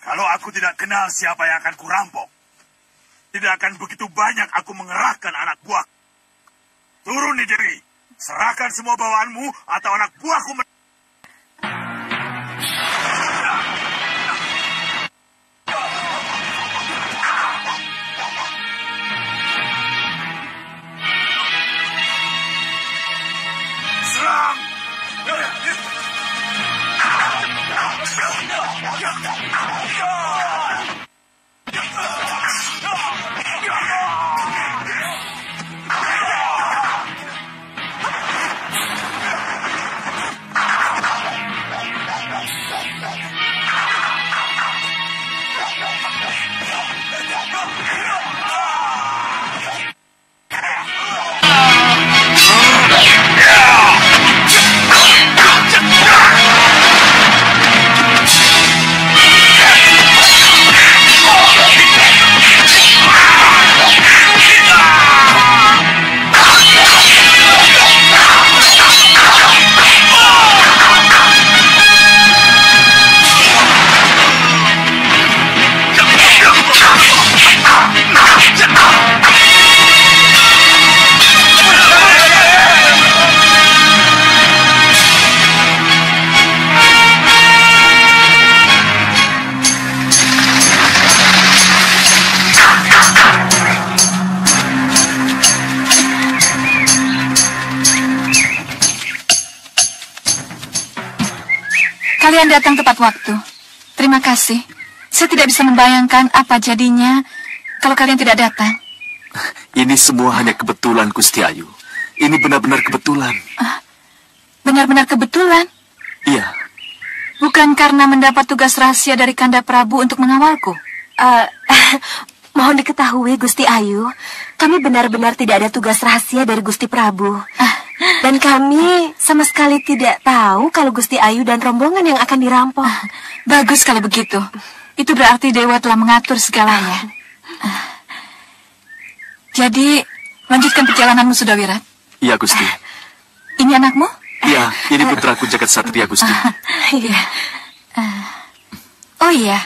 Kalau aku tidak kenal siapa yang akan kurampok, tidak akan begitu banyak aku mengerahkan anak buah. Turun nih Dewi, serahkan semua bawaanmu atau anak buahku. Serang! Kalian datang tepat waktu. Terima kasih. Saya tidak bisa membayangkan apa jadinya kalau kalian tidak datang. Ini semua hanya kebetulan, Gusti Ayu. Ini benar-benar kebetulan. Benar-benar kebetulan? Iya. Bukan karena mendapat tugas rahasia dari Kanda Prabu untuk mengawalku. Mohon diketahui, Gusti Ayu, kami benar-benar tidak ada tugas rahasia dari Gusti Prabu. Dan kami sama sekali tidak tahu kalau Gusti Ayu dan rombongan yang akan dirampok. Bagus kalau begitu. Itu berarti Dewa telah mengatur segalanya. Jadi, lanjutkan perjalananmu, Sudawirat. Iya, Gusti. Ini anakmu? Iya, ini putraku Jagat Satria, Gusti. Iya. Oh iya,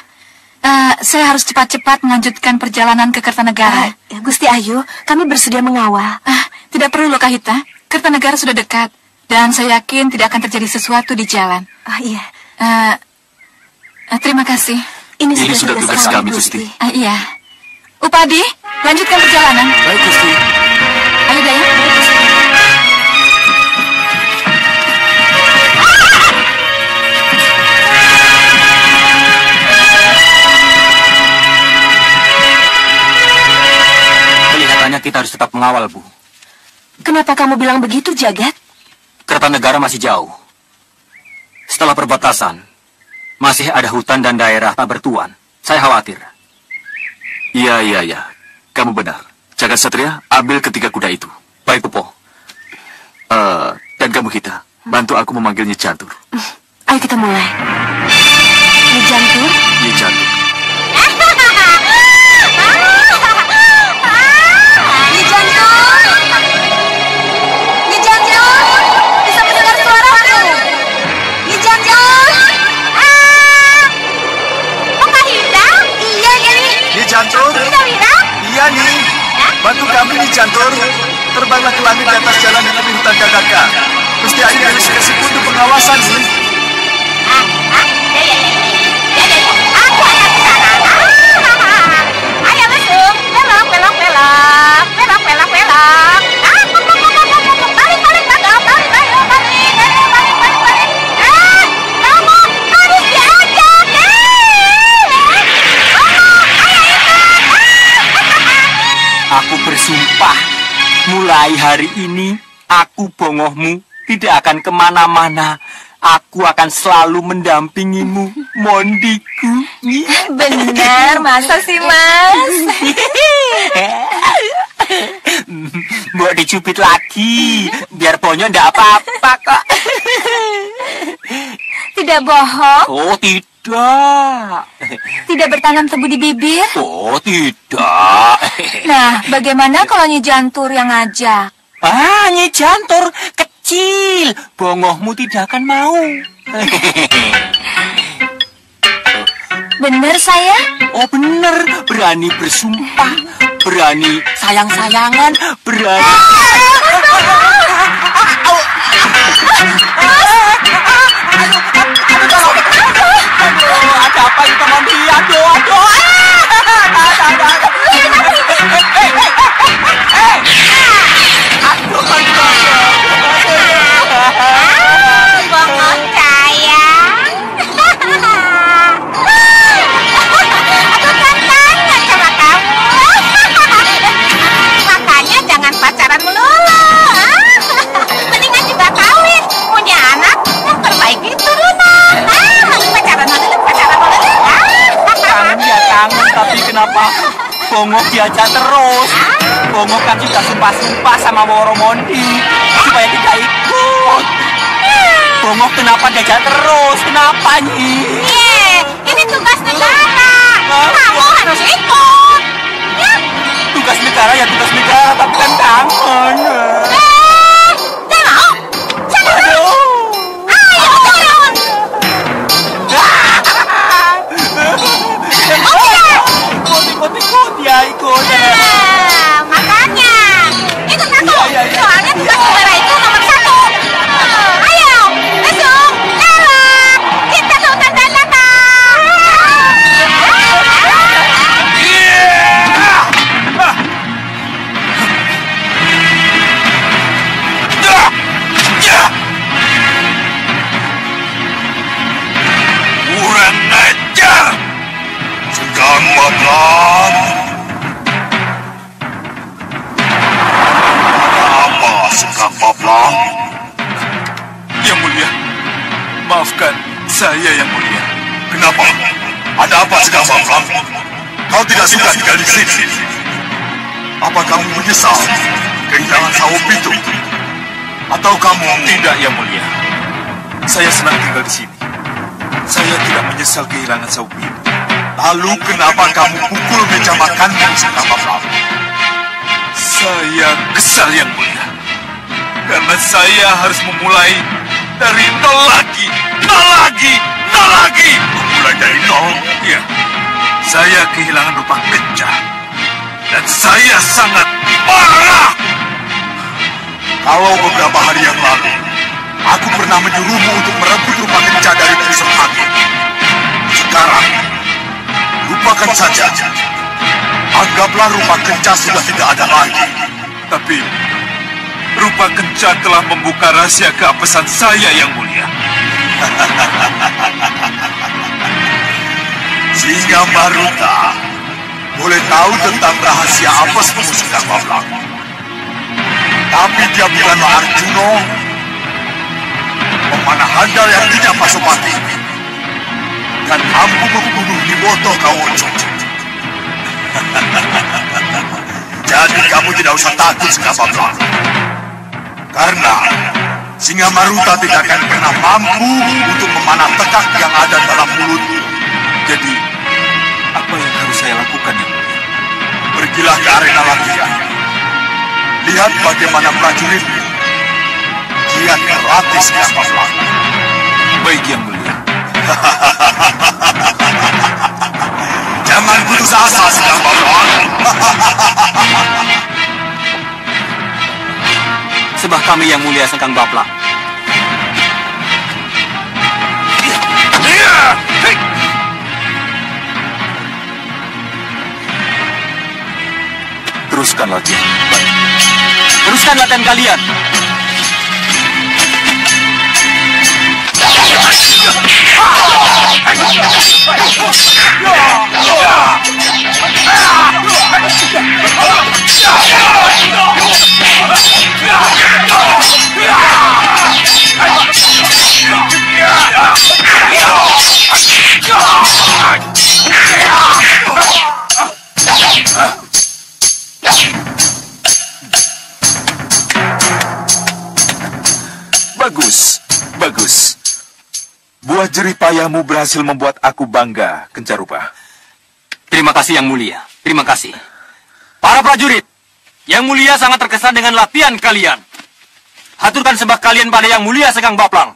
saya harus cepat-cepat melanjutkan perjalanan ke Kertanegara. Gusti Ayu, kami bersedia mengawal. Tidak perlu, Lokahita. Kertanegara sudah dekat, dan saya yakin tidak akan terjadi sesuatu di jalan. Iya. Terima kasih. Ini sudah tugas kami, Gusti. Iya. Upadi, lanjutkan perjalanan. Baik, Gusti. Ayo, Daya. Kelihatannya kita harus tetap mengawal, Bu. Kenapa kamu bilang begitu, Jagat? Kertanegara masih jauh. Setelah perbatasan, masih ada hutan dan daerah tak bertuan. Saya khawatir. Iya. Kamu benar. Jagat Satria, ambil ketiga kuda itu. Baik, Pupo. Dan kamu kita, bantu aku memanggil Nyi Jantur. Ayo kita mulai. Nyi Jantur? Nyi Jantur. Jantur? Iya nih. Bantu kami nih Jantur. Terbanglah ke langit di atas jalan di tepi hutan Kakak. Gusti Ayu dari Sikesiku untuk pengawasan nih. Aku akan ke sana. Ayo masuk. Belok. Balik. Kamu harus diajak. Aku bersumpah, mulai hari ini, aku bongohmu tidak akan kemana-mana. Aku akan selalu mendampingimu, Mondiku. Benar, masa sih, Mas? Mau dicubit lagi, biar Ponyo ndak apa-apa kok. Tidak bohong? Oh, tidak. Tidak bertanam tebu di bibir? Oh, tidak. Nah, bagaimana kalau Nyi Jantur yang ngajak? Nyi Jantur kecil, bongohmu tidak akan mau. Benar saya? Oh bener, berani bersumpah, berani sayang-sayangan, berani... Ada apa itu teman dia? Aduh. Bongong sayang. Aku kan kangen sama kamu. Makanya jangan pacaran melulu. Mendingan juga kawin, punya anak, perbaiki turunan. Pacaran melulu. Kangen ya kangen, tapi kenapa Bongok diajak terus? Bongok kan sudah sumpah-sumpah sama Woro Mondi supaya tidak ikut. Bongok kenapa diajak terus? Kenapa nih? Ini tugas negara. Kamu harus ikut. Ya. Tugas negara ya tugas negara, tapi kan kangen. Gak mau? Sana dulu. Ayo turun. Ikut ya, ikut. Makanya ikut aku. Iya. Soalnya tugas negara itu nomor 1. Ayo, besok, elak. Kita ke hutan belantara. Kurang ajar. Sekang Baplang. Apa Sekang Baplang? Yang Mulia, maafkan saya Yang Mulia. Kenapa? Ada apa Sekang Baplang? Kau tidak suka tinggal di sini? Apa kamu menyesal kehilangan sawup itu? Atau kamu tidak Yang Mulia? Saya senang tinggal di sini. Saya tidak menyesal kehilangan sawup itu. Lalu kenapa kamu pukul meja makanku Sekang Baplang? Saya kesal Yang Mulia. Karena saya harus memulai dari nol lagi. Memulai dari nol? Ya. Saya kehilangan rupa kenca. Dan saya sangat marah. Kalau beberapa hari yang lalu, aku pernah menyuruhmu untuk merebut rupa kenca dari Pusat Angin. Sekarang, lupakan saja. Anggaplah rupa kenca sudah tidak ada lagi. Tapi, rupa kenca telah membuka rahasia keapesan saya Yang Mulia. Singa Maruta boleh tahu tentang rahasia apesmu Sekang Baplang. Tapi dia bukanlah Arjuno, pemanah handal yang tidak Pasopati, dan mampu membunuh Niwoto Kawoco. Jadi kamu tidak usah takut Sekang Baplang. Karena Singa Maruta tidak akan pernah mampu untuk memanah tekak yang ada dalam mulutmu. Jadi, apa yang harus saya lakukan Yang Mulia? Pergilah ke arena latihan. Lihat bagaimana prajuritmu. Giat berlatih Sekang Baplang. Baik Yang Mulia. Jangan putus asa Sekang Baplang. Sembah kami Yang Mulia Sekang Baplang. Teruskan latihan. Teruskan latihan kalian. Bagus. Buah jerih payahmu berhasil membuat aku bangga, Kencarupa. Terima kasih Yang Mulia. Terima kasih. Para prajurit, Yang Mulia sangat terkesan dengan latihan kalian. Haturkan sembah kalian pada Yang Mulia Sekang Baplang.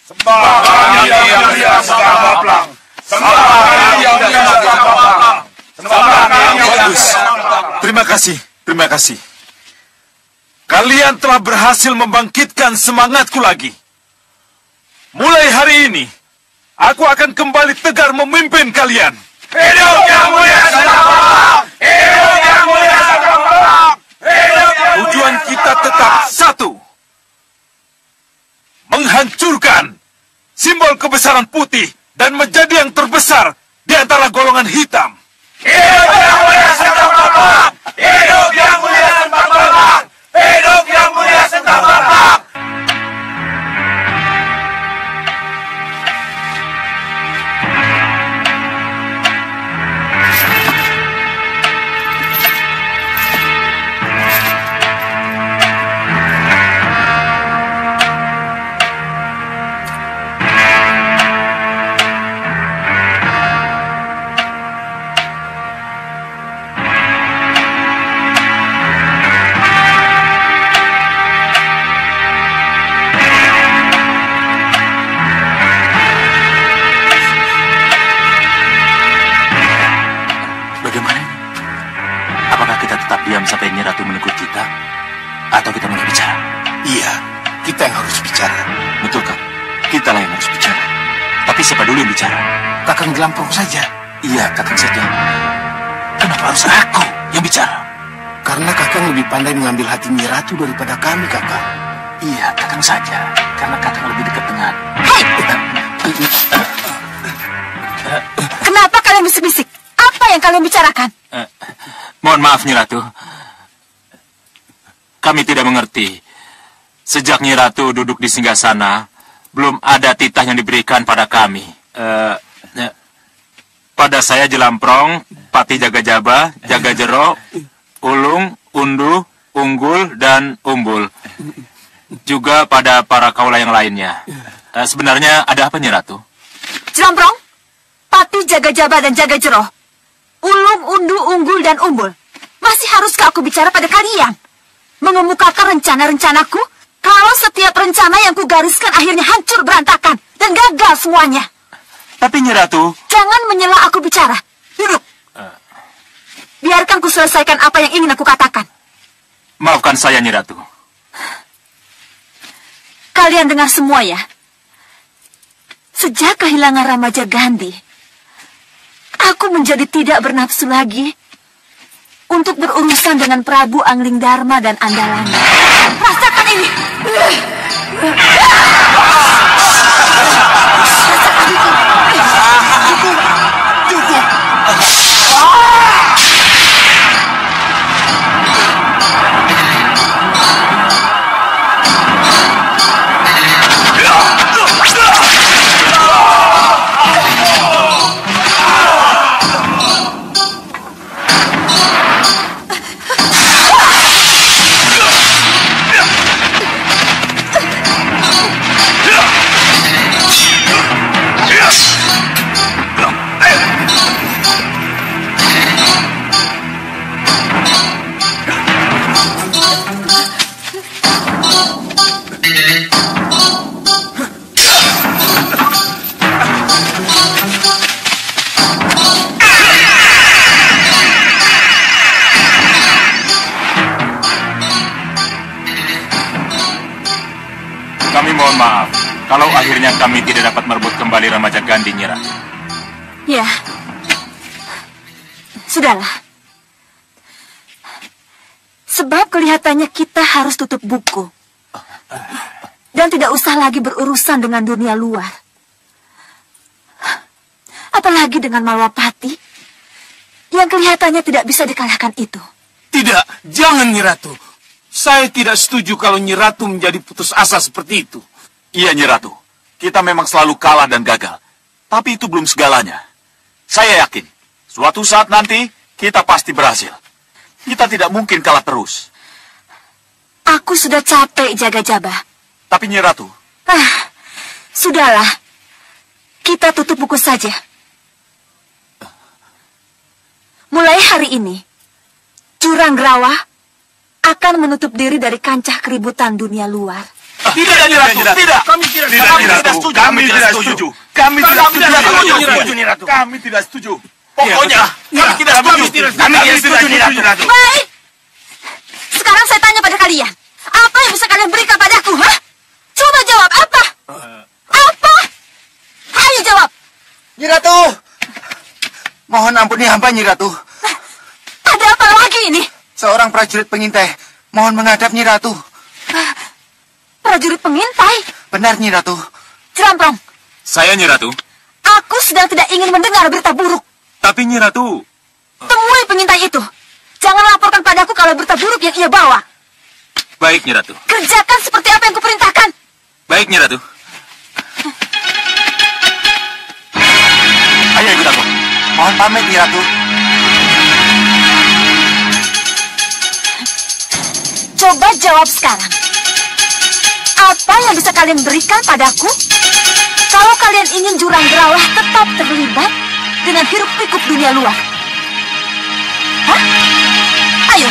Sembah Yang Mulia Sekang Baplang. Sembah Yang Terima kasih. Kalian telah berhasil membangkitkan semangatku lagi. Mulai hari ini, aku akan kembali tegar memimpin kalian. Hidup Yang Mulia Santapang! Hidup Yang Mulia Santapang! Tujuan kita tetap satu. Menghancurkan simbol kebesaran putih dan menjadi yang terbesar di antara golongan hitam. Hidup Yang Mulia Santapang! Hidup Yang Mulia Santapang! Hidup Yang Mulia Santapang! Sampai Nyi Ratu menegur kita, atau kita mau bicara? Iya, kita yang harus bicara. Betul, Kak. Kita lah yang harus bicara. Tapi siapa dulu yang bicara? Kakang Gelamprong saja. Iya, Kakang saja. Kenapa harus aku yang bicara? Karena Kakang lebih pandai mengambil hati Nyi Ratu daripada kami, Kakang. Iya, Kakang saja. Karena Kakang lebih dekat dengan... Hei! Kenapa kalian bisik-bisik? Apa yang kalian bicarakan? Mohon maaf, Nyi Ratu. Kami tidak mengerti. Sejak Nyi Ratu duduk di singgasana, belum ada titah yang diberikan pada kami. Pada saya Jelamprong, Pati Jaga-Jaba, Jaga-Jero, Ulung, Undu, Unggul, dan Umbul. Juga pada para kaula yang lainnya. Sebenarnya ada apa, Nyi Ratu? Jelamprong, Pati Jaga-Jaba dan Jaga-Jero, Ulung, Undu, Unggul, dan Umbul. Masih haruskah aku bicara pada kalian? Mengemukakan rencana-rencanaku, kalau setiap rencana yang kugariskan akhirnya hancur berantakan dan gagal semuanya. Tapi Nyi Ratu... Jangan menyela aku bicara. Duduk. Biarkan ku selesaikan apa yang ingin aku katakan. Maafkan saya, Nyi Ratu. Kalian dengar semua ya. Sejak kehilangan Ramaja Gandhi, aku menjadi tidak bernafsu lagi untuk berurusan dengan Prabu Angling Dharma dan Andalana. Rasakan ini. Cukup. Kami mohon maaf kalau akhirnya kami tidak dapat merebut kembali Ramaja Gandhi, Nyi Ratu. Ya, sudahlah. Sebab kelihatannya kita harus tutup buku. Dan tidak usah lagi berurusan dengan dunia luar. Apalagi dengan Malwapati, yang kelihatannya tidak bisa dikalahkan itu. Tidak, jangan Nyi Ratu. Saya tidak setuju kalau Nyi Ratu menjadi putus asa seperti itu. Iya, Nyi Ratu. Kita memang selalu kalah dan gagal. Tapi itu belum segalanya. Saya yakin, suatu saat nanti kita pasti berhasil. Kita tidak mungkin kalah terus. Aku sudah capek Jaga-Jaba. Tapi Nyi Ratu... Sudahlah. Kita tutup buku saja. Mulai hari ini, Jurang Gerawa akan menutup diri dari kancah keributan dunia luar. Tidak, Nyi Ratu. Tidak. Kami tidak setuju. Kami tidak setuju. Kami tidak setuju, Nyi Ratu. Kami tidak setuju. Pokoknya, kami tidak setuju. Kami tidak setuju, Nyi Ratu. Baik, Sekarang saya tanya pada kalian. Apa yang bisa kalian berikan padaku, ha? Coba jawab, apa? Apa? Ayo jawab. Nyi Ratu! Mohon ampuni hamba, Nyi Ratu. Ada apa lagi ini? Seorang prajurit pengintai. Mohon menghadap Nyi Ratu. Prajurit pengintai? Benar, Nyi Ratu. Jeramprong, Saya, Nyi Ratu. aku sedang tidak ingin mendengar berita buruk. Tapi Nyi Ratu... Temui pengintai itu. Jangan laporkan padaku kalau berita buruk yang ia bawa. Baik, Nyi Ratu. Kerjakan seperti apa yang kuperintahkan. Baik, Nyi Ratu. Ayo ikut aku. Mohon pamit, Nyi Ratu. Coba jawab sekarang. Apa yang bisa kalian berikan padaku? Kalau kalian ingin jurang Grawah tetap terlibat dengan hiruk-pikuk dunia luar. Hah? Ayo.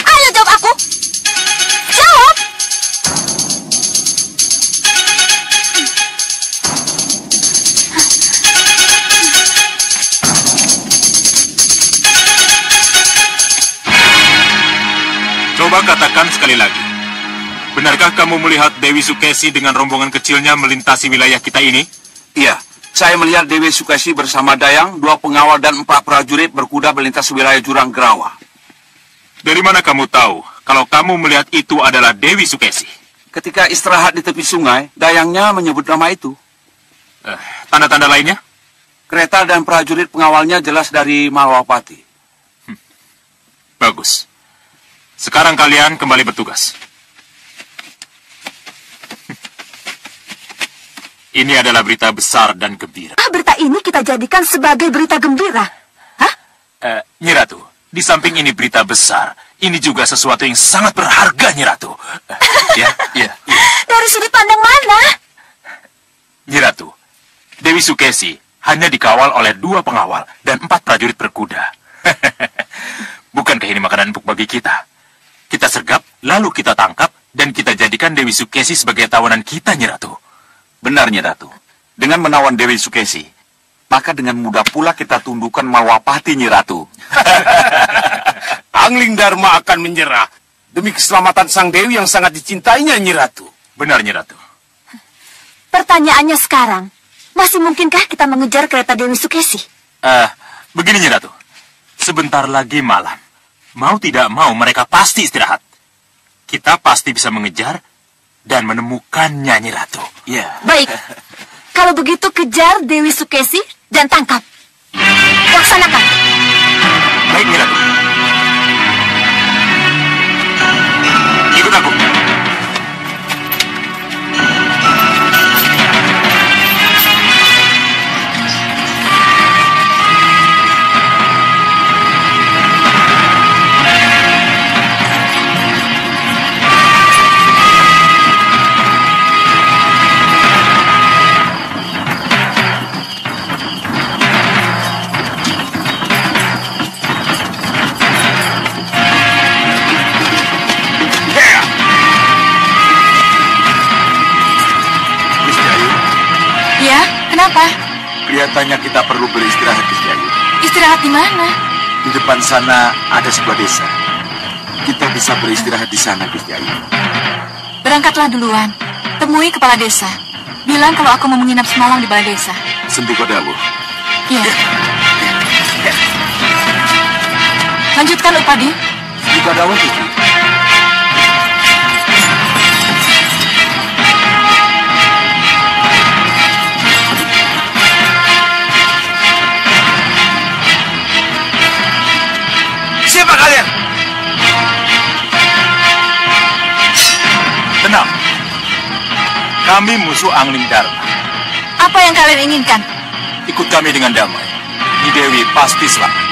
Ayo jawab aku. Jawab. Coba katakan sekali lagi. Benarkah kamu melihat Dewi Sukesi dengan rombongan kecilnya melintasi wilayah kita ini? Iya, saya melihat Dewi Sukesi bersama Dayang, 2 pengawal dan 4 prajurit berkuda melintas wilayah jurang Grawah. Dari mana kamu tahu kalau kamu melihat itu adalah Dewi Sukesi? Ketika istirahat di tepi sungai, Dayangnya menyebut nama itu. Tanda-tanda lainnya? Kereta dan prajurit pengawalnya jelas dari Malwapati. Bagus. Sekarang kalian kembali bertugas. Ini adalah berita besar dan gembira. Berita ini kita jadikan sebagai berita gembira. Hah? Nyi Ratu, di samping ini berita besar, ini juga sesuatu yang sangat berharga, Nyi Ratu. Ya. Dari sudut pandang mana? Nyi Ratu, Dewi Sukesi hanya dikawal oleh 2 pengawal dan 4 prajurit berkuda. Bukankah ini makanan empuk bagi kita? Kita sergap, lalu kita tangkap, dan kita jadikan Dewi Sukesi sebagai tawanan kita, Nyi Ratu. Benar, Nyi Ratu. Dengan menawan Dewi Sukesi, maka dengan mudah pula kita tundukkan Malwapati, Nyi Ratu. Angling Dharma akan menyerah demi keselamatan sang Dewi yang sangat dicintainya, Nyi Ratu. Benar, Nyi Ratu. Pertanyaannya sekarang, masih mungkinkah kita mengejar kereta Dewi Sukesi? Begini, Nyi Ratu. Sebentar lagi malam. Mau tidak mau, mereka pasti istirahat. Kita pasti bisa mengejar dan menemukannya, Nyi Ratu. Ya. Baik. Kalau begitu kejar Dewi Sukesi dan tangkap. Laksanakan. Baik, Nyi Ratu. Ikut aku. Kenapa? Kelihatannya kita perlu beristirahat, Gusti Ayu. Istirahat di mana? Di depan sana ada sebuah desa. Kita bisa beristirahat di sana, Gusti Ayu. Berangkatlah duluan. Temui kepala desa. Bilang kalau aku mau menginap semalam di balai desa. Sentuh kodamu. Iya. Lanjutkan, Upadi. Sentuh kodamu, Gusti. Siapa kalian? Tenang. Kami musuh Angling Dharma. Apa yang kalian inginkan? Ikut kami dengan damai. Nyi Dewi pasti selamat.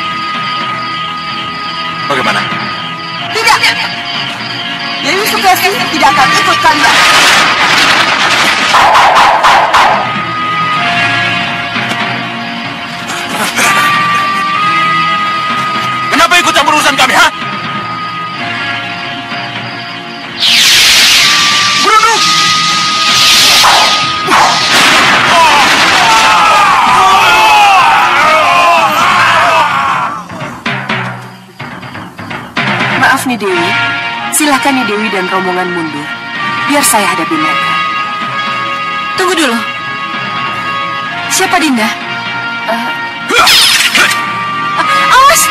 Bagaimana? Tidak. Dewi Sukesi tidak akan ikut kalian. Kenapa ikut campur urusan kami, ha? Berunduk! Maaf nih Dewi, Silakan Nyi Dewi dan rombongan mundur. Biar saya hadapi mereka. Tunggu dulu. Siapa Dinda? Awas!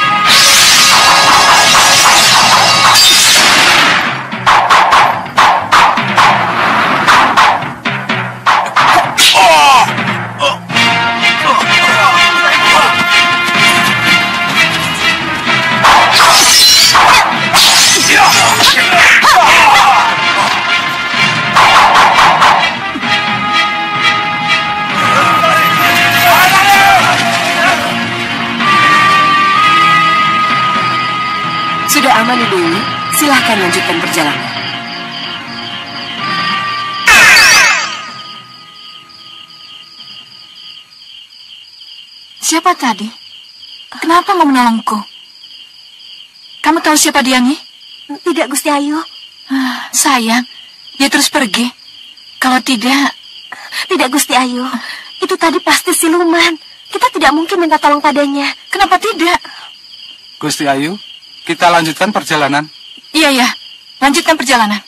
Sudah aman, Nyi Dewi. Silahkan lanjutkan perjalanan. Siapa tadi? Kenapa mau menolongku? Kamu tahu siapa dia, Nyi? Tidak, Gusti Ayu. Sayang, dia terus pergi. Kalau tidak... Tidak, Gusti Ayu. Itu tadi pasti siluman. Kita tidak mungkin minta tolong padanya. Kenapa tidak? Gusti Ayu, kita lanjutkan perjalanan. Iya, lanjutkan perjalanan.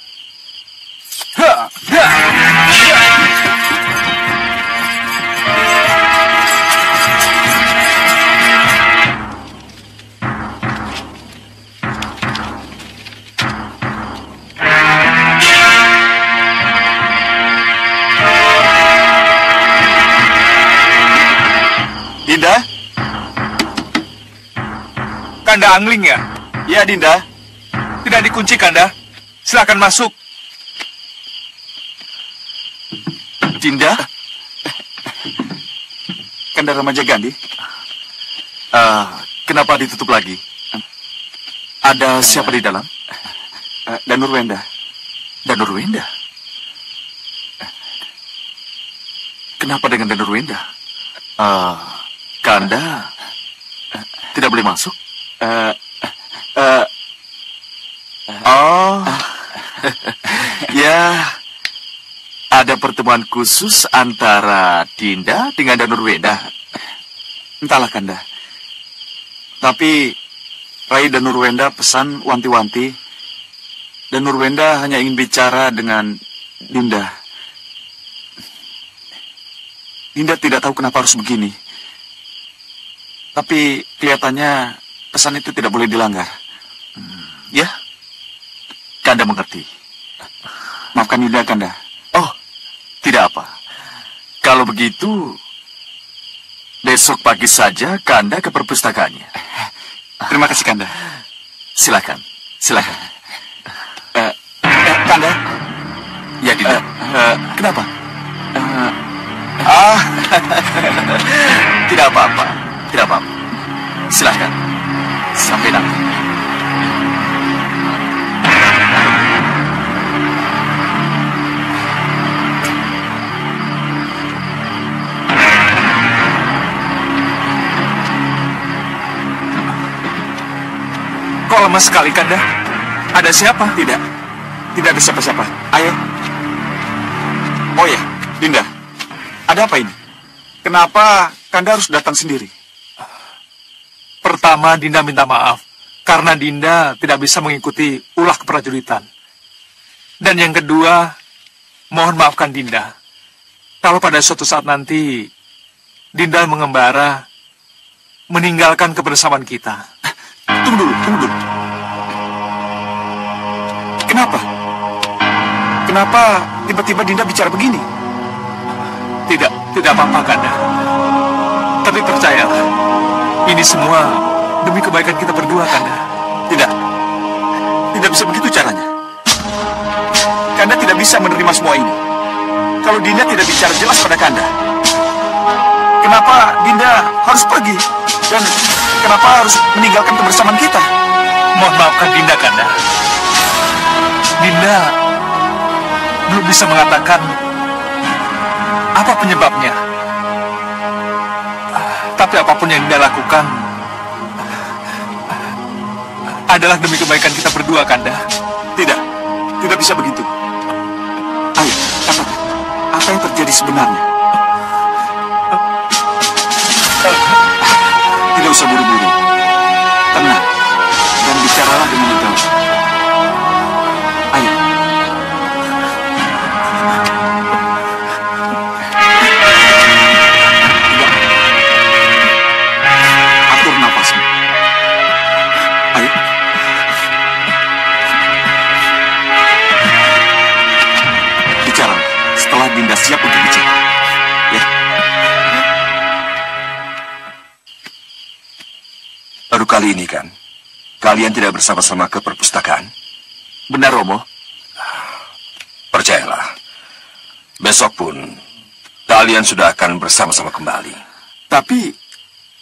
Dinda? Kanda Angling ya? Iya, Dinda. Tidak dikunci, Kanda. Silakan masuk. Dinda? Kanda Remaja Gandhi? Kenapa ditutup lagi? Ada siapa di dalam? Danurwenda. Danurwenda? Kenapa dengan Danurwenda? Kanda tidak boleh masuk? Ya, ada pertemuan khusus antara Dinda dengan Danurwenda. Entahlah, Kanda. Tapi Rai Danurwenda pesan wanti-wanti. Danurwenda hanya ingin bicara dengan Dinda. Dinda tidak tahu kenapa harus begini. Tapi kelihatannya pesan itu tidak boleh dilanggar. Ya, Kanda mengerti. Maafkan Dinda, Kanda. Oh, tidak apa. Kalau begitu, besok pagi saja Kanda ke perpustakaannya. Terima kasih, Kanda. Silakan. Kanda? Ya, Dinda. Kenapa? Tidak apa-apa. Silakan. Sampai nanti. Kok lemah sekali, Kanda? Ada siapa? Tidak ada siapa-siapa. Ayo. Oh ya, Dinda. Ada apa ini? Kenapa Kanda harus datang sendiri? Pertama, Dinda minta maaf karena Dinda tidak bisa mengikuti ulah keprajuritan. Dan yang kedua, mohon maafkan Dinda. Kalau pada suatu saat nanti Dinda mengembara, meninggalkan kebersamaan kita. Tunggu dulu. Kenapa tiba-tiba Dinda bicara begini? Tidak apa-apa, Kanda. Tapi percayalah, ini semua demi kebaikan kita berdua, Kanda. Tidak bisa begitu caranya. Kanda tidak bisa menerima semua ini. Kalau Dinda tidak bicara jelas pada Kanda, kenapa Dinda harus pergi? Dan kenapa harus meninggalkan kebersamaan kita? Mohon maafkan Dinda, Kanda. Dinda belum bisa mengatakan apa penyebabnya. Tapi apapun yang Dinda lakukan adalah demi kebaikan kita berdua, Kanda. Tidak bisa begitu. Ayo, katakan, apa yang terjadi sebenarnya? Tidak usah buru-buru. Tenang, dan bicaralah dengan legawa. Kali ini kan, kalian tidak bersama-sama ke perpustakaan? Benar, Romo. Percayalah, besok pun kalian sudah akan bersama-sama kembali. Tapi,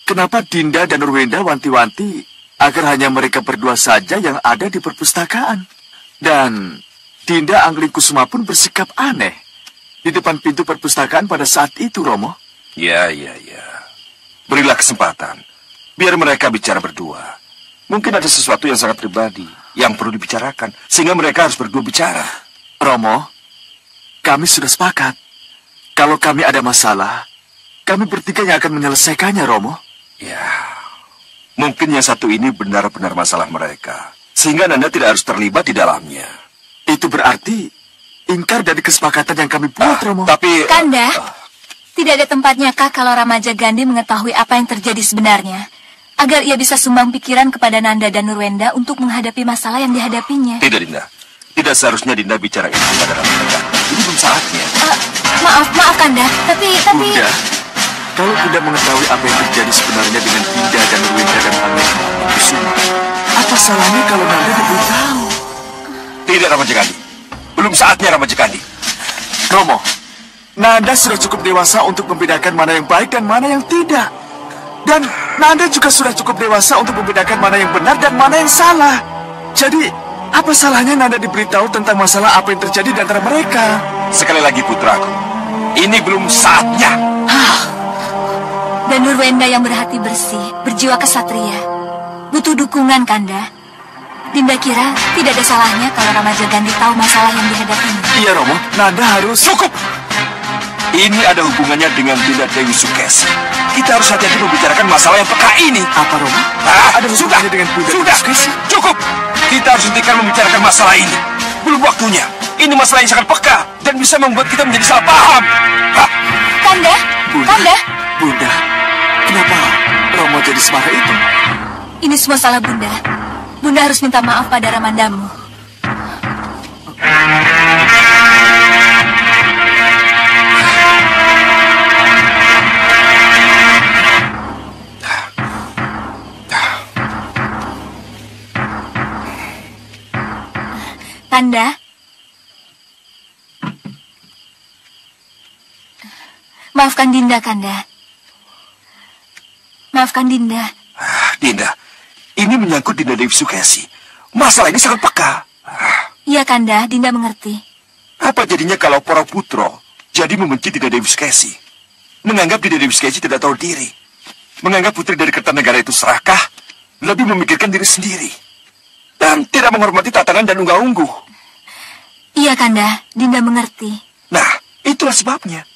kenapa Dinda dan Nurwenda wanti-wanti agar hanya mereka berdua saja yang ada di perpustakaan? Dan Dinda Anglingkusuma pun bersikap aneh di depan pintu perpustakaan pada saat itu, Romo. Ya. Berilah kesempatan, biar mereka bicara berdua. Mungkin ada sesuatu yang sangat pribadi yang perlu dibicarakan, sehingga mereka harus berdua bicara. Romo, kami sudah sepakat. Kalau kami ada masalah, kami bertiga yang akan menyelesaikannya, Romo. Ya, mungkin yang satu ini benar-benar masalah mereka, sehingga Nanda tidak harus terlibat di dalamnya. Itu berarti ingkar dari kesepakatan yang kami buat, Romo. Tapi... Kanda, tidak ada tempatnya kah kalau Ramaja Gandhi mengetahui apa yang terjadi sebenarnya, agar ia bisa sumbang pikiran kepada Nanda dan Nurwenda untuk menghadapi masalah yang dihadapinya? Tidak, Dinda. Tidak seharusnya Dinda bicara itu kepada Ramaja. Ini belum saatnya. Maaf Kanda, tapi... Bunda, kalau Bunda mengetahui apa yang terjadi sebenarnya dengan Dinda dan Nurwenda dan Anglingkusuma, apa salahnya kalau Nanda diberitahu? Tidak, Ramaja Gandhi. Belum saatnya, Ramaja Gandhi. Romo, Nanda sudah cukup dewasa untuk membedakan mana yang baik dan mana yang tidak. Dan Nanda juga sudah cukup dewasa untuk membedakan mana yang benar dan mana yang salah. Jadi, apa salahnya Nanda diberitahu tentang masalah apa yang terjadi di antara mereka? Sekali lagi, putraku. Ini belum saatnya. Dan Nurwenda yang berhati bersih, berjiwa kesatria, butuh dukungan, Kanda. Dinda kira tidak ada salahnya kalau Ramaja Gandhi tahu masalah yang dihadapinya. Iya, Romo. Nanda harus... Cukup! Ini ada hubungannya dengan Dinda Dewi Sukesi. Kita harus hati-hati membicarakan masalah yang peka ini. Apa, Romo? Ada hubungannya dengan Dinda Dewi Sukesi? Cukup! Kita harus hentikan membicarakan masalah ini. Belum waktunya. Ini masalah yang sangat peka dan bisa membuat kita menjadi salah paham. Kanda? Bunda. Kanda? Bunda, kenapa Romo jadi semarah itu? Ini semua salah Bunda. Bunda harus minta maaf pada Ramandamu. Kanda? Maafkan Dinda, Kanda. Maafkan Dinda. Dinda, ini menyangkut Dinda Dewi Sukesi. Masalah ini sangat peka. Iya, Kanda, Dinda mengerti. Apa jadinya kalau para putro jadi membenci Dinda Dewi Sukesi? Menganggap Dinda Dewi Sukesi tidak tahu diri. Menganggap putri dari Kertanegara itu serakah, lebih memikirkan diri sendiri. Dan tidak menghormati tatanan dan unggah-ungguh. Iya, Kanda, Dinda mengerti. Nah, itulah sebabnya.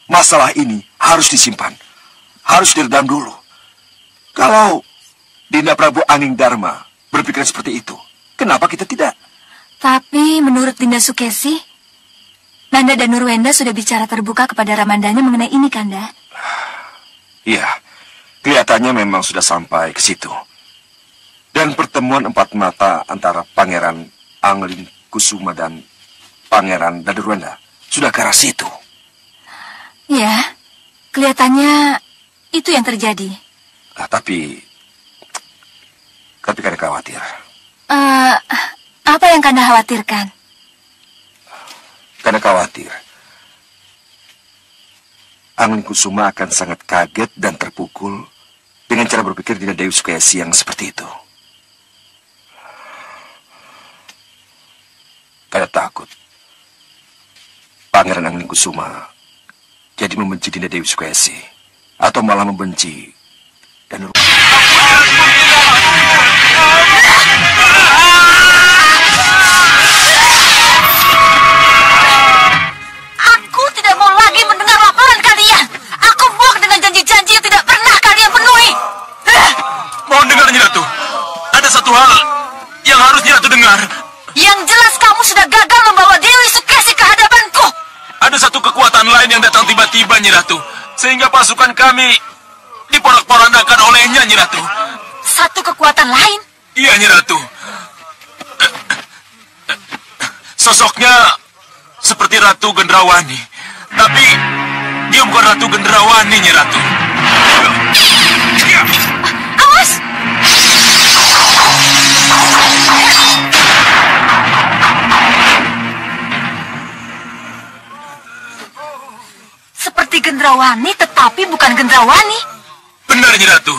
Masalah ini harus disimpan. Harus diredam dulu. Kalau Dinda Prabu Anging Dharma berpikiran seperti itu, kenapa kita tidak? Tapi menurut Dinda Sukesi, Nanda dan Nurwenda sudah bicara terbuka kepada Ramandanya mengenai ini, Kanda. Iya, kelihatannya memang sudah sampai ke situ. Dan pertemuan empat mata antara Pangeran Anglingkusuma dan Pangeran Nurwenda sudah ke arah situ. Ya, kelihatannya itu yang terjadi. Tapi Kanda khawatir. Apa yang Kanda khawatirkan? Kanda khawatir Anglingkusuma akan sangat kaget dan terpukul dengan cara berpikir Dinda Dewi Sukesi yang seperti itu. Kanda takut Pangeran Anglingkusuma jadi membenci Dinda Dewi Sukesi, atau malah membenci dan Aku tidak mau lagi mendengar laporan kalian. Aku muak dengan janji-janji yang tidak pernah kalian penuhi. Mohon dengar, Nyi Ratu. Ada satu hal yang harus Nyi Ratu dengar. Yang jelas kamu sudah gagal membawa Dewi Sukesi ke hadapanku. Ada satu kekuatan lain yang datang tiba-tiba, Nyi Ratu, sehingga pasukan kami diporak-porandakan olehnya, Nyi Ratu. Satu kekuatan lain? Iya, Nyi Ratu. Sosoknya seperti Ratu Gendrawani, tapi dia bukan Ratu Gendrawani, Nyi Ratu. Awas! Gendrawani tetapi bukan Gendrawani. Benar, Nyi Ratu.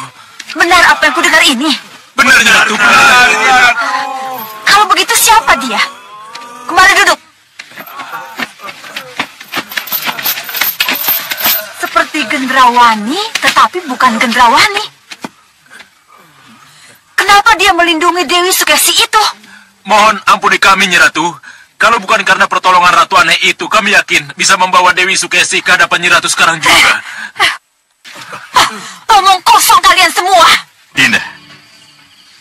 Benar apa yang kudengar ini? Benar, Nyi Ratu. Benar. Kalau begitu siapa dia? Kemari duduk. Seperti Gendrawani tetapi bukan Gendrawani. Kenapa dia melindungi Dewi Sukesi itu? Mohon ampuni kami, Nyi Ratu. Kalau bukan karena pertolongan Ratu Aneh itu, kami yakin bisa membawa Dewi Sukesi ke hadapan Nyi Ratu sekarang juga. Omong kosong kalian semua. Dinda,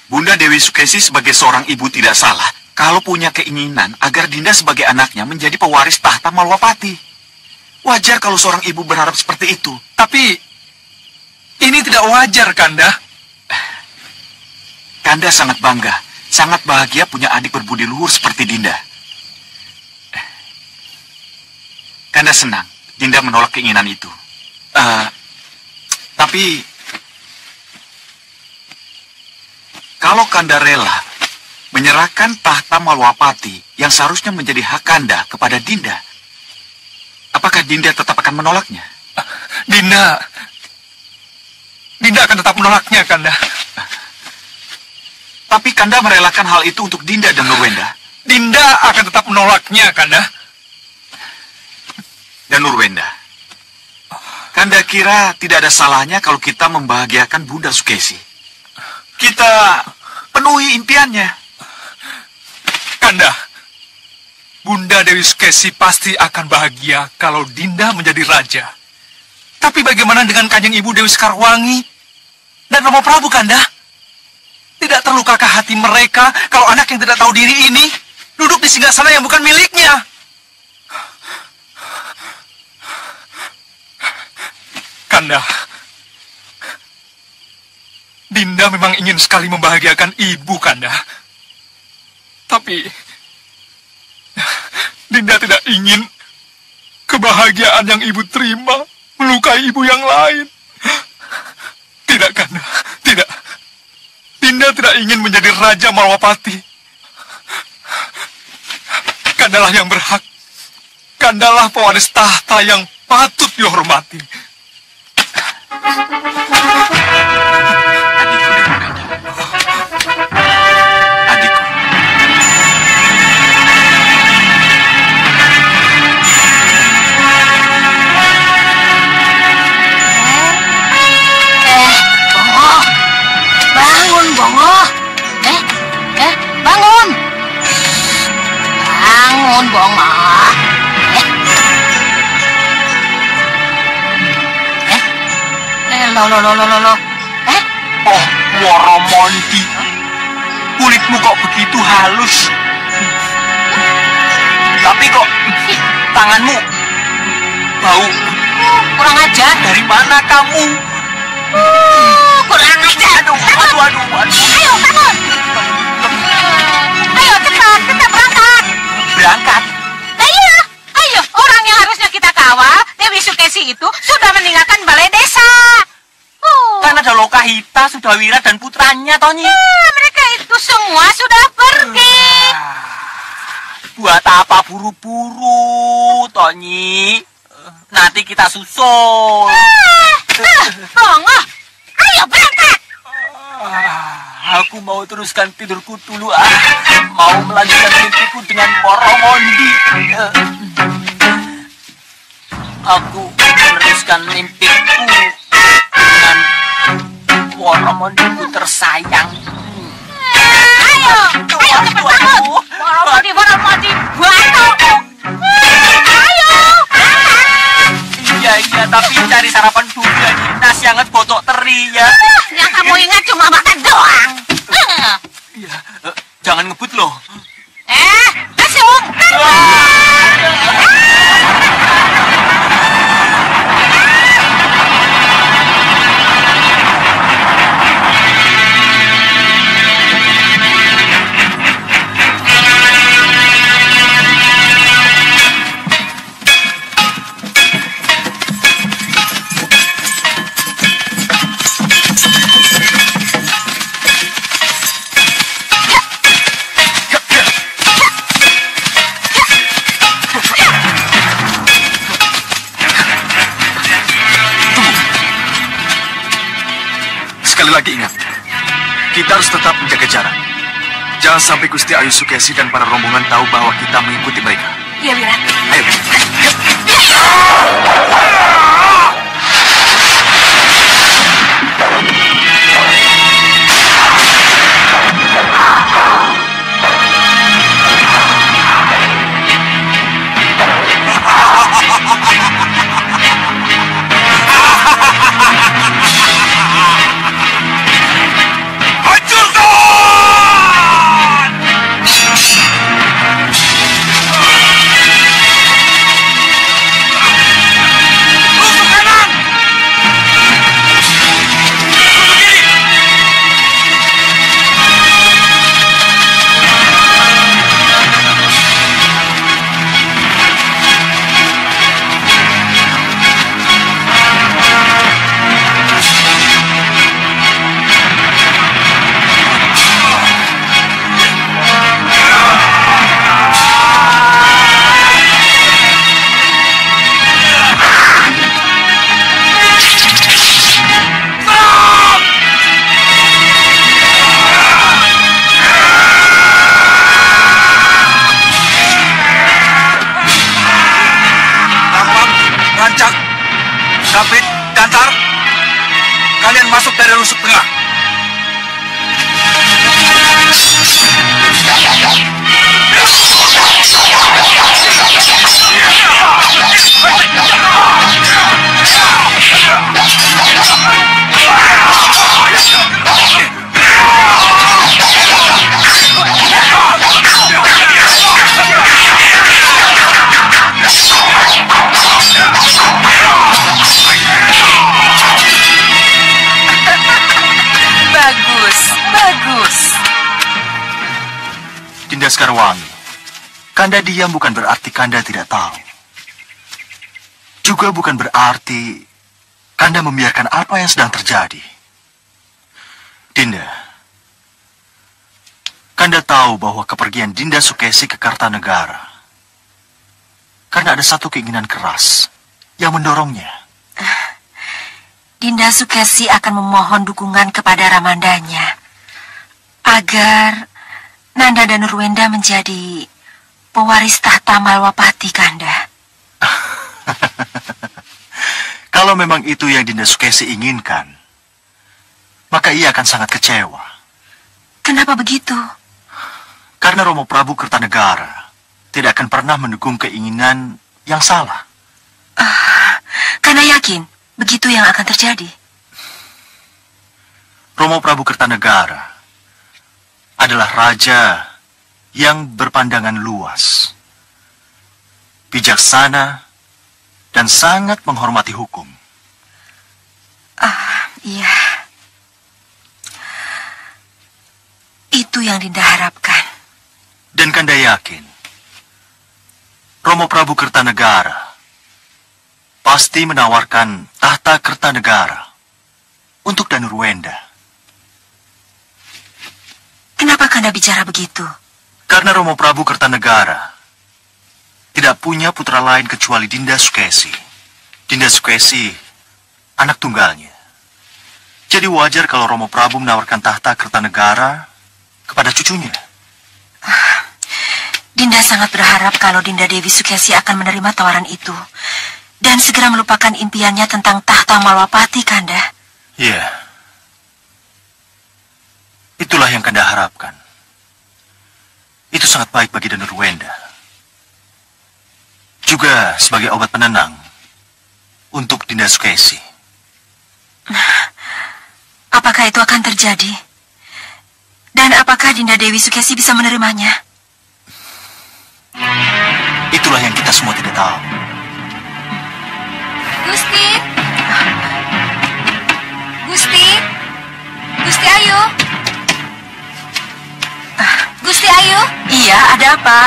Bunda Dewi Sukesi sebagai seorang ibu tidak salah kalau punya keinginan agar Dinda sebagai anaknya menjadi pewaris tahta Malwapati. Wajar kalau seorang ibu berharap seperti itu. Tapi ini tidak wajar, Kanda. Kanda sangat bangga, sangat bahagia punya adik berbudi luhur seperti Dinda. Kanda senang Dinda menolak keinginan itu. Tapi kalau Kanda rela menyerahkan tahta Malwapati yang seharusnya menjadi hak Kanda kepada Dinda, apakah Dinda tetap akan menolaknya? Dinda akan tetap menolaknya, Kanda. Tapi Kanda merelakan hal itu untuk Dinda dan Nurwenda. Dinda akan tetap menolaknya, Kanda. Dan Nurwenda, Kanda kira tidak ada salahnya kalau kita membahagiakan Bunda Sukesi. Kita penuhi impiannya. Kanda, Bunda Dewi Sukesi pasti akan bahagia kalau Dinda menjadi raja. Tapi bagaimana dengan Kanjeng Ibu Dewi Sekarwangi dan Rama Prabu, Kanda? Tidak terlukakah hati mereka kalau anak yang tidak tahu diri ini duduk di singgasana yang bukan miliknya? Kanda, Dinda memang ingin sekali membahagiakan ibu, Kanda. Tapi Dinda tidak ingin kebahagiaan yang ibu terima melukai ibu yang lain. Tidak, Kanda, tidak. Dinda tidak ingin menjadi Raja Malwapati. Kandalah yang berhak. Kandalah pewaris tahta yang patut dihormati. Adikku dan Nurwenda. Adikku. Bongo. Bangun, Bongo. Bangun. Bangun, Bongo. Loh. Oh, Woromondi. Kulitmu kok begitu halus? Tapi kok tanganmu bau? Kurang ajar. Dari mana kamu? Kurang ajar. Aduh. Ayo, bangun. Ayo, cepat berangkat. Berangkat? Nah, iya. Ayo, orang yang harusnya kita kawal, Dewi Sukesi itu sudah meninggalkan balai desa. Kan ada Lokahita, Sudawira, dan putranya, Tony. Mereka itu semua sudah pergi. Buat apa buru-buru, Tony? Nanti kita susul. Bongo, ayo berangkat. Aku mau teruskan tidurku dulu. Mau melanjutkan mimpiku dengan Woromondi. Aku meneruskan mimpiku dengan Woromondiku tersayang. Ayo cepat bangun. Woromondi, bantu. Ayo. Iya, tapi cari sarapan dulu ya. Nasi hangat botok teri ya. Yang kamu ingat cuma makan doang. Iya, jangan ngebut loh. Langsung. sekali lagi ingat, kita harus tetap menjaga jarak. Jangan sampai Gusti Ayu Sukesi dan para rombongan tahu bahwa kita mengikuti mereka. Iya, Wiranti. Ayo. David, Gantar, kalian masuk dari rusuk tengah. Bagus. Dinda Sekarwangi, Kanda diam bukan berarti Kanda tidak tahu. Juga bukan berarti Kanda membiarkan apa yang sedang terjadi. Dinda, Kanda tahu bahwa kepergian Dinda Sukesi ke Kartanegara karena ada satu keinginan keras yang mendorongnya. Dinda Sukesi akan memohon dukungan kepada Ramandanya agar Nanda dan Nurwenda menjadi pewaris tahta Malwapati, Kanda. Kalau memang itu yang Dinda Sukesi inginkan, maka ia akan sangat kecewa. Kenapa begitu? Karena Romo Prabu Kertanegara tidak akan pernah mendukung keinginan yang salah. Karena yakin begitu yang akan terjadi. Romo Prabu Kertanegara adalah raja yang berpandangan luas, bijaksana, dan sangat menghormati hukum. Iya. Itu yang Dinda harapkan. Dan Kanda yakin, Romo Prabu Kertanegara pasti menawarkan tahta Kertanegara untuk Danurwenda. Kenapa Kanda bicara begitu? Karena Romo Prabu Kertanegara tidak punya putra lain kecuali Dinda Sukesi. Dinda Sukesi anak tunggalnya. Jadi wajar kalau Romo Prabu menawarkan tahta Kertanegara kepada cucunya. Dinda sangat berharap kalau Dinda Dewi Sukesi akan menerima tawaran itu dan segera melupakan impiannya tentang tahta Malwapati, Kanda. Iya. Itulah yang Kanda harapkan. Itu sangat baik bagi Danurwenda. Juga sebagai obat penenang untuk Dinda Sukesi. Apakah itu akan terjadi? Dan apakah Dinda Dewi Sukesi bisa menerimanya? Itulah yang kita semua tidak tahu. Gusti! Gusti! Gusti Ayu! Gusti Ayu? Iya, ada apa?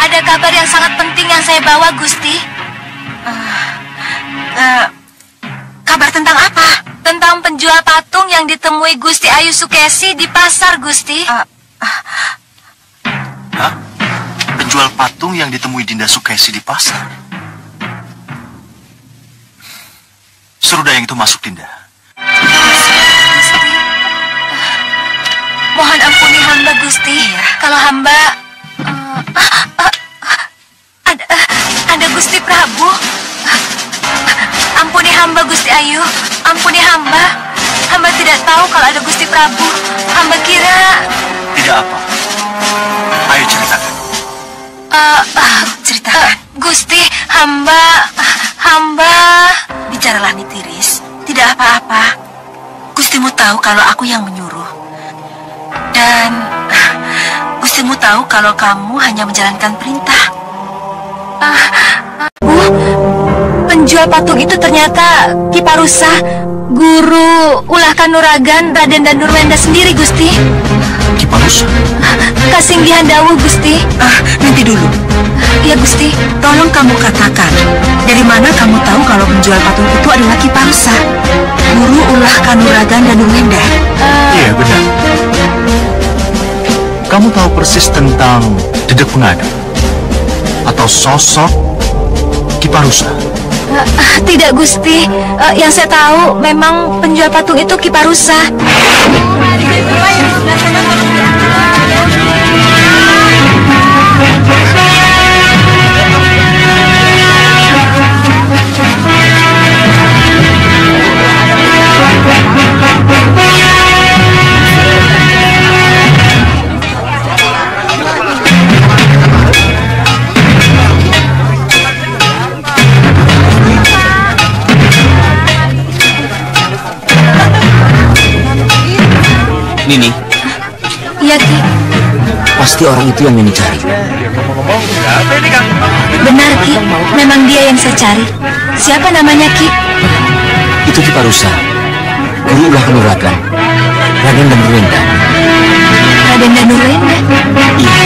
Ada kabar yang sangat penting yang saya bawa, Gusti. Kabar tentang apa? Tentang penjual patung yang ditemui Gusti Ayu Sukesi di pasar, Gusti. Hah? Penjual patung yang ditemui Dinda Sukesi di pasar? Suruh Dayang itu masuk, Dinda. Gusti. hamba... Ada Gusti Prabu. Ampuni hamba, Gusti Ayu. Ampuni hamba. Hamba tidak tahu kalau ada Gusti Prabu. Hamba kira... Tidak apa. Ayo ceritakan. Ceritakan. Gusti, hamba... Bicaralah Nitiris. Tidak apa-apa. Gustimu tahu kalau aku yang menyuruh. Dan Gustimu tahu kalau kamu hanya menjalankan perintah. Penjual patung itu ternyata Ki Parusa, guru ulah kanuragan Raden Danurwenda sendiri, Gusti. Ki Parusa? Kasinggihan dawuh, Gusti. Nanti dulu. Ya, Gusti. Tolong kamu katakan, dari mana kamu tahu kalau penjual patung itu adalah Ki Parusa, guru ulah kanuragan Danurwenda? Iya, benar. Kamu tahu persis tentang Dedek Pengadap? Atau sosok Ki Parusa? Tidak, Gusti. Yang saya tahu memang penjual patung itu Ki Parusa. Nini. Iya, Ki. Pasti orang itu yang Nini cari. Benar, Ki. Memang dia yang saya cari. Siapa namanya, Ki? Itu Ki Parusa, guru ulah kanuragan Raden Danurwenda. Raden Danurwenda? Iya.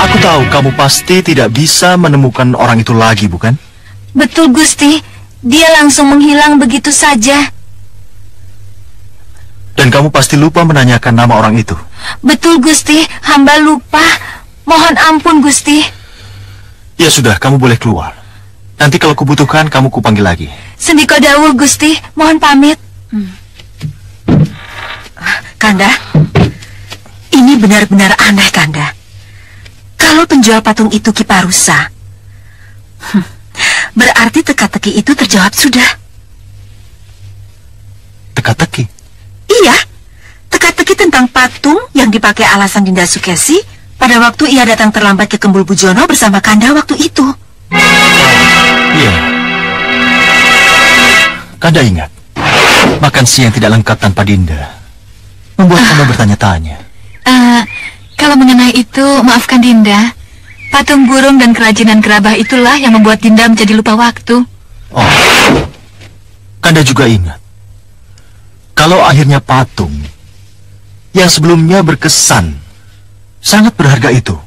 Aku tahu kamu pasti tidak bisa menemukan orang itu lagi, bukan? Betul, Gusti. Dia langsung menghilang begitu saja. Dan kamu pasti lupa menanyakan nama orang itu. Betul, Gusti. Hamba lupa. Mohon ampun, Gusti. Ya sudah, kamu boleh keluar. Nanti kalau kubutuhkan, kamu kupanggil lagi. Sendiko dawuh, Gusti. Mohon pamit. Kanda, ini benar-benar aneh, Kanda. Kalau penjual patung itu Ki Parusa, berarti teka-teki itu terjawab sudah. Teka-teki? Iya, teka-teki tentang patung yang dipakai alasan Dinda Sukesi pada waktu ia datang terlambat ke Kembul Bujono bersama Kanda waktu itu. Iya. Kanda ingat, makan siang tidak lengkap tanpa Dinda. Membuat Kanda bertanya-tanya. Kalau mengenai itu, maafkan Dinda. Patung burung dan kerajinan gerabah itulah yang membuat Dinda menjadi lupa waktu. Oh, Kanda juga ingat. Kalau akhirnya patung yang sebelumnya berkesan sangat berharga itu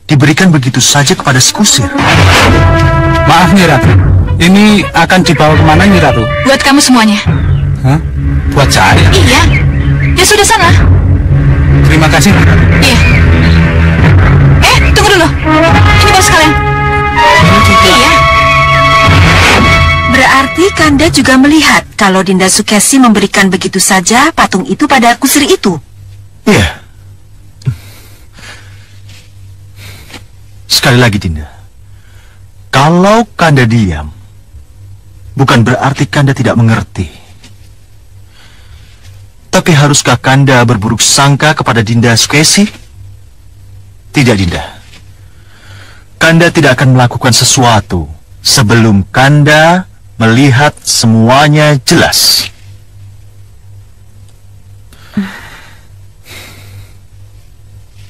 diberikan begitu saja kepada si kusir. Maaf, Nyi Ratu. Ini akan dibawa kemana, Nyi Ratu? Buat kamu semuanya. Hah? Buat saya? Iya. Ya sudah sana. Terima kasih. Iya. Tunggu dulu. Ini baru sekalian. Iya. Berarti Kanda juga melihat kalau Dinda Sukesi memberikan begitu saja patung itu pada kusir itu. Iya. Sekali lagi, Dinda. Kalau Kanda diam, bukan berarti Kanda tidak mengerti. Tapi haruskah Kanda berburuk sangka kepada Dinda Sukesi? Tidak, Dinda. Kanda tidak akan melakukan sesuatu sebelum Kanda melihat semuanya jelas.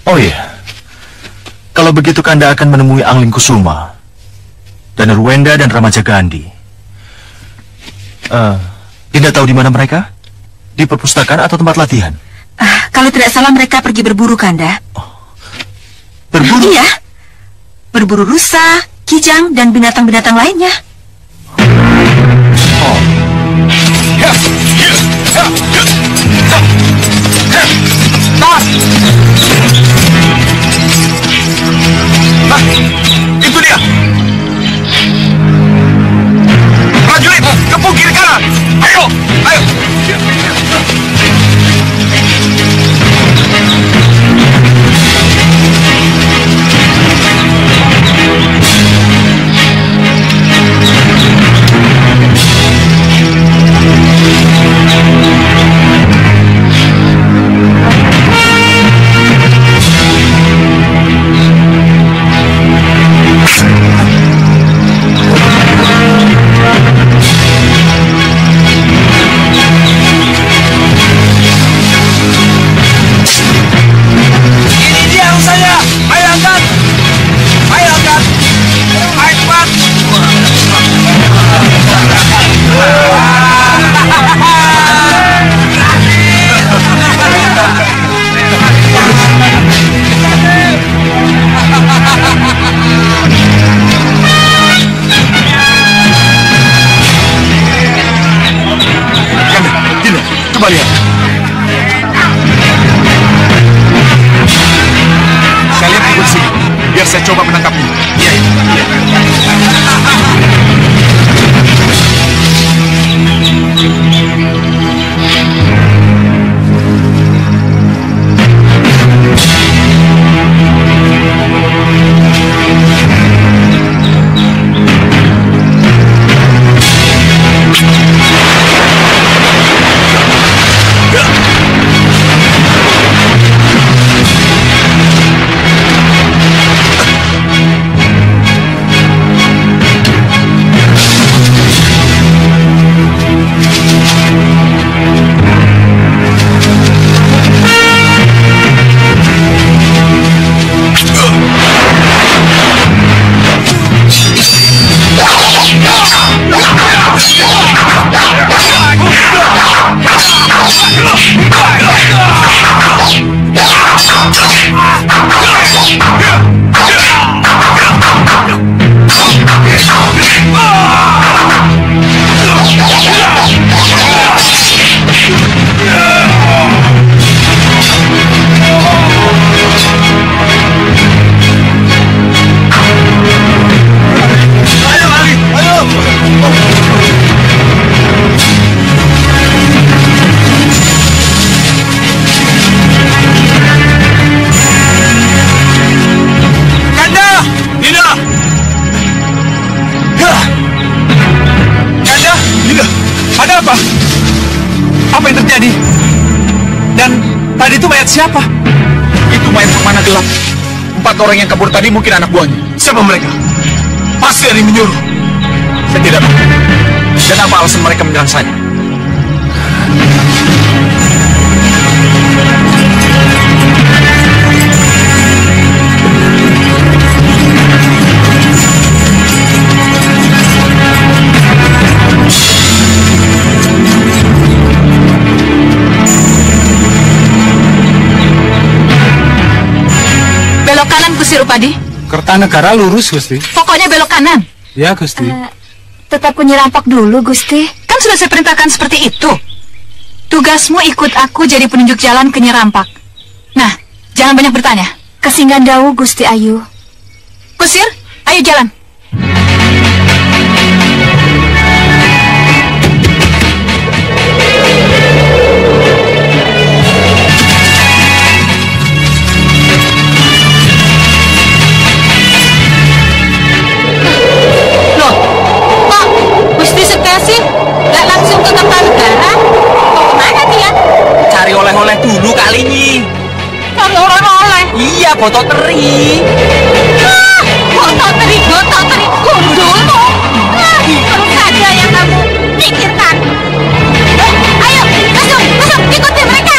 Oh iya, kalau begitu Kanda akan menemui Angling Kusuma, Danurwenda dan Ramaja Gandhi. Dinda tahu di mana mereka? Di perpustakaan atau tempat latihan? Kalau tidak salah mereka pergi berburu, Kanda. Berburu? Iya, berburu rusa, kijang, dan binatang-binatang lainnya. Nah, itu dia. Prajurit, kepung kiri kanan. Ayo, ayo. Kalian tunggu di sini, biar saya coba menangkapnya. Iya. Apa yang terjadi? Dan tadi itu mayat siapa? Itu mayat pemana gelap. 4 orang yang kabur tadi mungkin anak buahnya. Siapa mereka? Pasti ada yang menyuruh. Saya tidak tahu. Dan apa alasan mereka menyerang saya? Belok kanan, Gusti Rupadi. Kertanegara lurus, Gusti. Pokoknya belok kanan. Ya, Gusti. Tetap penyerampok dulu, Gusti. Kan sudah saya perintahkan seperti itu. Tugasmu ikut aku jadi penunjuk jalan ke Nyerampak. Nah, jangan banyak bertanya. Ke Singgandawu, Gusti Ayu. Kusir, ayo jalan. Oleh-oleh dulu kali ini. Cari oleh-oleh. Iya, boto teri. Boto teri, gundul. Terus saja yang kamu pikirkan. Ayo, masuk, ikuti mereka.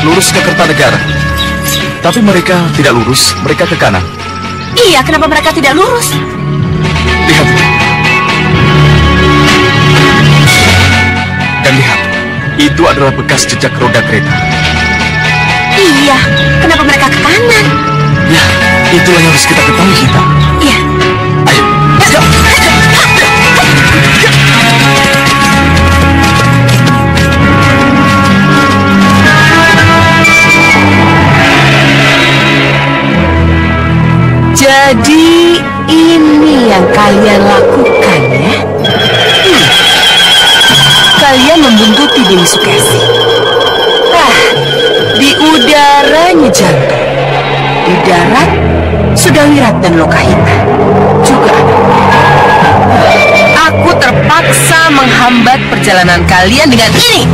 Lurus ke Kertanegara. Tapi mereka tidak lurus, mereka ke kanan. Iya, kenapa mereka tidak lurus? Lihat. Dan lihat, itu adalah bekas jejak roda kereta. Iya, kenapa mereka ke kanan? Ya, itulah yang harus kita ketahui, kita. Iya. Ayo. Jadi ini yang kalian lakukan, ya? Kalian membuntuti Dewi Sukesi. Di udara Nyi Jantung, di darat Sudawirat dan Lokahita juga ada. Aku terpaksa menghambat perjalanan kalian dengan ini.